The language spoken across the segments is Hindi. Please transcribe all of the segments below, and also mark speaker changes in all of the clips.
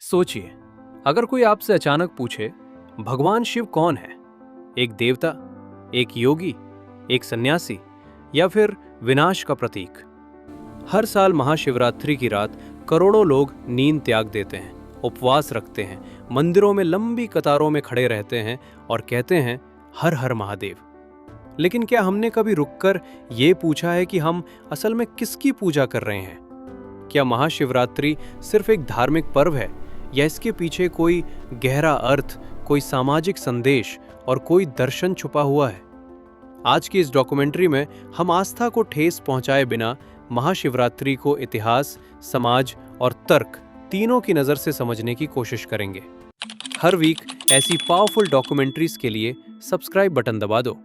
Speaker 1: सोचिए, अगर कोई आपसे अचानक पूछे, भगवान शिव कौन है? एक देवता, एक योगी, एक सन्यासी या फिर विनाश का प्रतीक? हर साल महाशिवरात्रि की रात करोड़ों लोग नींद त्याग देते हैं, उपवास रखते हैं, मंदिरों में लंबी कतारों में खड़े रहते हैं और कहते हैं हर हर महादेव। लेकिन क्या हमने कभी रुककर ये पूछा है कि हम असल में किसकी पूजा कर रहे हैं? क्या महाशिवरात्रि सिर्फ एक धार्मिक पर्व है या इसके पीछे कोई गहरा अर्थ, कोई सामाजिक संदेश और कोई दर्शन छुपा हुआ है? आज की इस डॉक्यूमेंट्री में हम आस्था को ठेस पहुंचाए बिना महाशिवरात्रि को इतिहास, समाज और तर्क तीनों की नजर से समझने की कोशिश करेंगे। हर वीक ऐसी पावरफुल डॉक्यूमेंट्रीज के लिए सब्सक्राइब बटन दबा दो।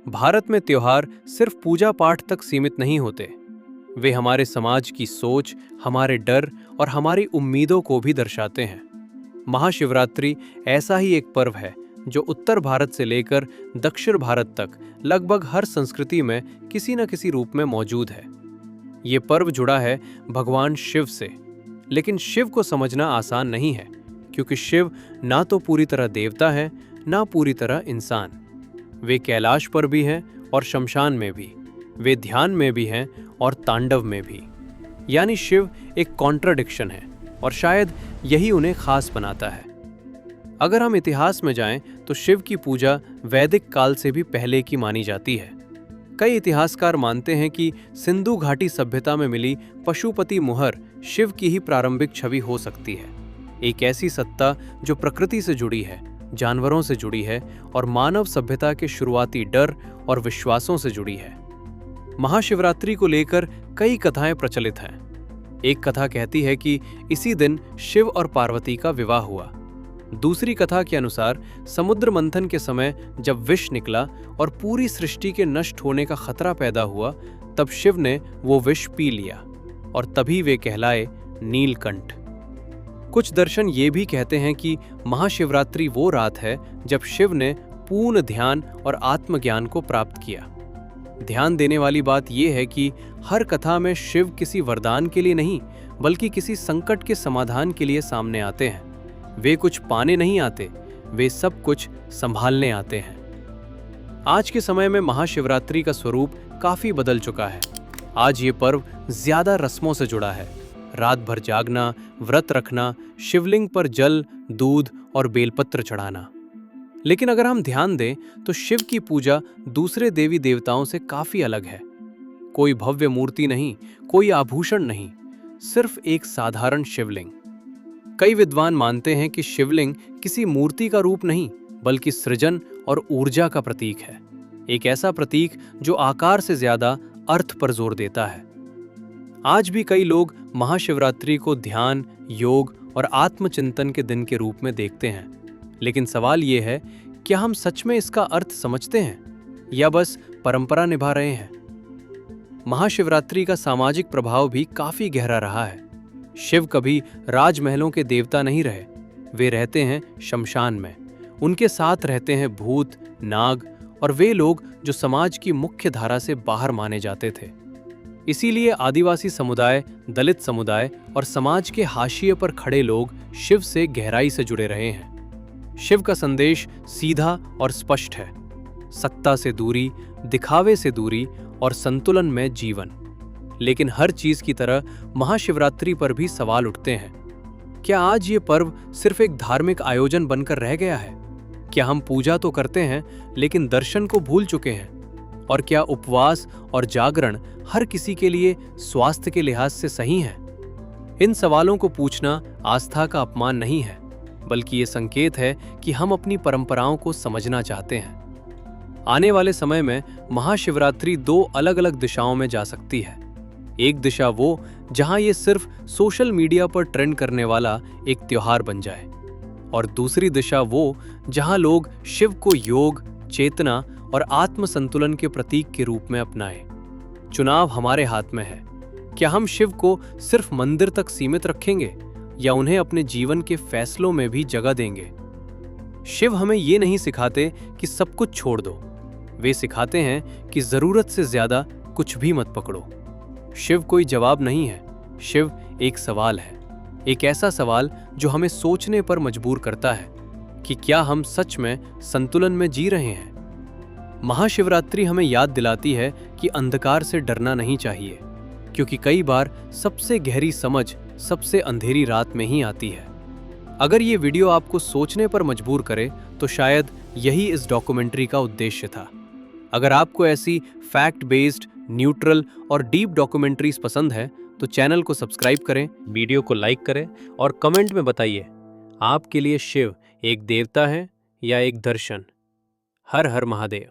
Speaker 1: भारत में त्योहार सिर्फ पूजा पाठ तक सीमित नहीं होते, वे हमारे समाज की सोच, हमारे डर और हमारी उम्मीदों को भी दर्शाते हैं। महाशिवरात्रि ऐसा ही एक पर्व है जो उत्तर भारत से लेकर दक्षिण भारत तक लगभग हर संस्कृति में किसी न किसी रूप में मौजूद है। ये पर्व जुड़ा है भगवान शिव से, लेकिन शिव को समझना आसान नहीं है, क्योंकि शिव ना तो पूरी तरह देवता है, ना पूरी तरह इंसान। वे कैलाश पर भी हैं और शमशान में भी, वे ध्यान में भी हैं और तांडव में भी। यानी शिव एक कॉन्ट्राडिक्शन है और शायद यही उन्हें खास बनाता है। अगर हम इतिहास में जाएं तो शिव की पूजा वैदिक काल से भी पहले की मानी जाती है। कई इतिहासकार मानते हैं कि सिंधु घाटी सभ्यता में मिली पशुपति मुहर शिव की ही प्रारंभिक छवि हो सकती है, एक ऐसी सत्ता जो प्रकृति से जुड़ी है, जानवरों से जुड़ी है और मानव सभ्यता के शुरुआती डर और विश्वासों से जुड़ी है। महाशिवरात्रि को लेकर कई कथाएं प्रचलित हैं। एक कथा कहती है कि इसी दिन शिव और पार्वती का विवाह हुआ। दूसरी कथा के अनुसार समुद्र मंथन के समय जब विष निकला और पूरी सृष्टि के नष्ट होने का खतरा पैदा हुआ, तब शिव ने वो विष पी लिया और तभी वे कहलाए नीलकंठ। कुछ दर्शन ये भी कहते हैं कि महाशिवरात्रि वो रात है जब शिव ने पूर्ण ध्यान और आत्मज्ञान को प्राप्त किया। ध्यान देने वाली बात यह है कि हर कथा में शिव किसी वरदान के लिए नहीं, बल्कि किसी संकट के समाधान के लिए सामने आते हैं। वे कुछ पाने नहीं आते, वे सब कुछ संभालने आते हैं। आज के समय में महाशिवरात्रि का स्वरूप काफी बदल चुका है। आज ये पर्व ज्यादा रस्मों से जुड़ा है। रात भर जागना, व्रत रखना, शिवलिंग पर जल, दूध और बेलपत्र चढ़ाना। लेकिन अगर हम ध्यान दें तो शिव की पूजा दूसरे देवी देवताओं से काफी अलग है। कोई भव्य मूर्ति नहीं, कोई आभूषण नहीं, सिर्फ एक साधारण शिवलिंग। कई विद्वान मानते हैं कि शिवलिंग किसी मूर्ति का रूप नहीं, बल्कि सृजन और ऊर्जा का प्रतीक है। एक ऐसा प्रतीक जो आकार से ज्यादा अर्थ पर जोर देता है। आज भी कई लोग महाशिवरात्रि को ध्यान, योग और आत्मचिंतन के दिन के रूप में देखते हैं। लेकिन सवाल ये है, क्या हम सच में इसका अर्थ समझते हैं या बस परंपरा निभा रहे हैं? महाशिवरात्रि का सामाजिक प्रभाव भी काफी गहरा रहा है। शिव कभी राजमहलों के देवता नहीं रहे, वे रहते हैं शमशान में। उनके साथ रहते हैं भूत, नाग और वे लोग जो समाज की मुख्य धारा से बाहर माने जाते थे। इसीलिए आदिवासी समुदाय, दलित समुदाय और समाज के हाशिए पर खड़े लोग शिव से गहराई से जुड़े रहे हैं। शिव का संदेश सीधा और स्पष्ट है, सत्ता से दूरी, दिखावे से दूरी और संतुलन में जीवन। लेकिन हर चीज की तरह महाशिवरात्रि पर भी सवाल उठते हैं। क्या आज ये पर्व सिर्फ एक धार्मिक आयोजन बनकर रह गया है? क्या हम पूजा तो करते हैं लेकिन दर्शन को भूल चुके हैं? और क्या उपवास और जागरण हर किसी के लिए स्वास्थ्य के लिहाज से सही है? इन सवालों को पूछना आस्था का अपमान नहीं है, बल्कि ये संकेत है कि हम अपनी परंपराओं को समझना चाहते हैं। आने वाले समय में महाशिवरात्रि दो अलग अलग दिशाओं में जा सकती है। एक दिशा वो जहां ये सिर्फ सोशल मीडिया पर ट्रेंड करने वाला एक त्योहार बन जाए, और दूसरी दिशा वो जहां लोग शिव को योग, चेतना और आत्म संतुलन के प्रतीक के रूप में अपनाएं। चुनाव हमारे हाथ में है। क्या हम शिव को सिर्फ मंदिर तक सीमित रखेंगे या उन्हें अपने जीवन के फैसलों में भी जगह देंगे? शिव हमें ये नहीं सिखाते कि सब कुछ छोड़ दो, वे सिखाते हैं कि जरूरत से ज्यादा कुछ भी मत पकड़ो। शिव कोई जवाब नहीं है, शिव एक सवाल है। एक ऐसा सवाल जो हमें सोचने पर मजबूर करता है कि क्या हम सच में संतुलन में जी रहे हैं। महाशिवरात्रि हमें याद दिलाती है कि अंधकार से डरना नहीं चाहिए, क्योंकि कई बार सबसे गहरी समझ सबसे अंधेरी रात में ही आती है। अगर ये वीडियो आपको सोचने पर मजबूर करे तो शायद यही इस डॉक्यूमेंट्री का उद्देश्य था। अगर आपको ऐसी फैक्ट बेस्ड, न्यूट्रल और डीप डॉक्यूमेंट्रीज पसंद है तो चैनल को सब्सक्राइब करें, वीडियो को लाइक करें और कमेंट में बताइए आपके लिए शिव एक देवता है या एक दर्शन। हर हर महादेव।